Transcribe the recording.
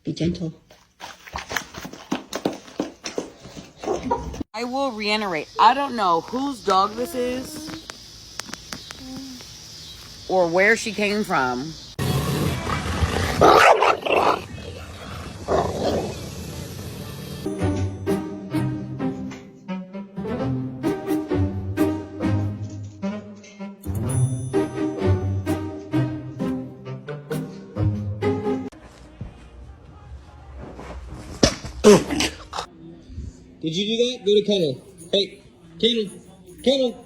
Be gentle. I will reiterate, I don't know whose dog this is or where she came from. Did you do that? Go to kennel. Hey, kennel. Kennel.